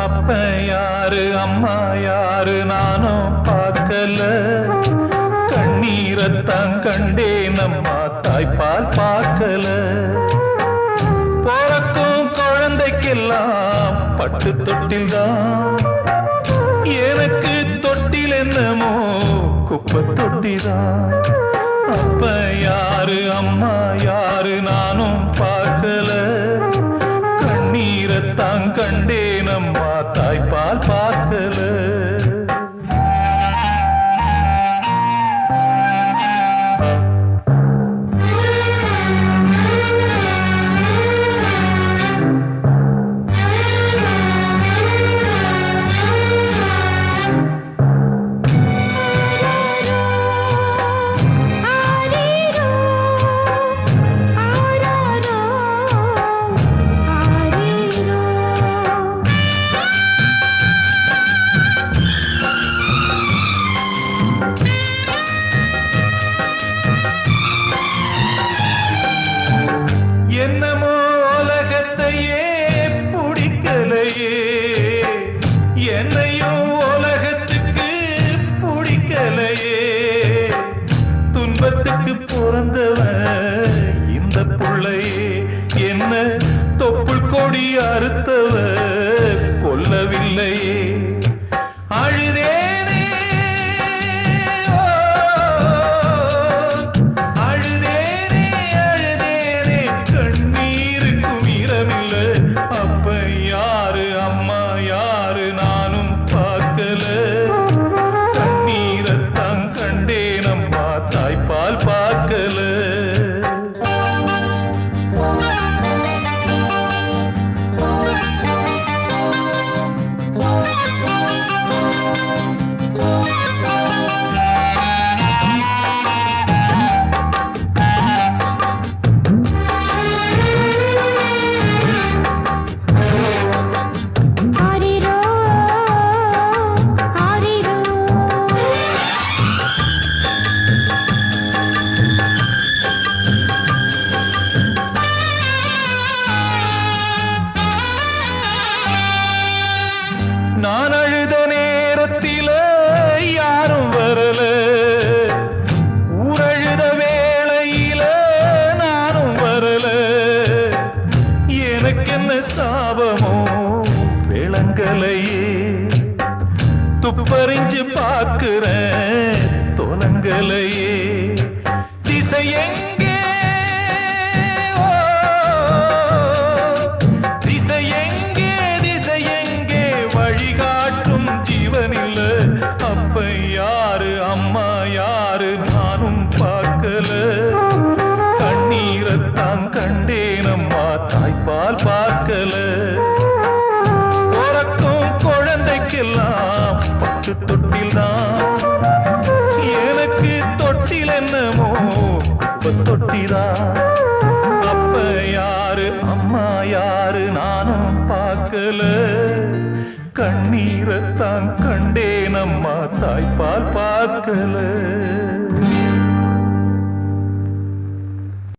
அப்ப யாரு அம்மா யாரு நானும் பார்க்கல. கண்ணீரத்தான் கண்டேன் அம்மா தாய்ப்பால் பார்க்கல. பிறக்கும் குழந்தைக்கெல்லாம் பட்டு தொட்டில் தான், எனக்கு தொட்டில் என்னமோ குப்பை தொட்டிதான். அப்ப யாரு அம்மா யாரு நானும் பார்க்கல. கண்ணீரத்தான் கண்டேன் அம்மா தாய்ப்பால் பார்க்கல. என்னமோ உலகத்தையே பிடிக்கலையே, என்னையும் உலகத்துக்கு பிடிக்கலையே. துன்பத்துக்கு பிறந்தவன் இந்த புள்ளையே, என்ன தொப்புள் கொடி அறுத்தவ கொல்லவில்லையே. அழுதேனே அப்ப யாரு அம்மா யாரு நானும் பார்க்கல. கண்ணீரத்தான் கண்டேன் அம்மா தாய்ப்பால் பார்க்கல. நான் அழுத நேரத்தில யாரும் வரல, ஊரழுத வேளையில நானும் வரல. எனக்கு என்ன சாபமோ விளங்கலையே, துப்பறிஞ்சு பார்க்கிறேன் தொலங்கலையே. திசையெங்கே அப்ப யாரு அம்மா யாரு நானும் பார்க்கல. கண்ணீரத்தான் கண்டேன் அம்மா தாய்ப்பால் பார்க்கல. பிறக்கும் குழந்தைக்கெல்லாம் பட்டு தொட்டில் தான், எனக்கு தொட்டில் என்னமோ குப்பை தொட்டிதான். அப்ப யாரு அம்மா யாரு நானும் பார்க்கல. கண்ணீரத்தான் கண்டேன் அம்மா தாய்ப்பால் பார்க்கல.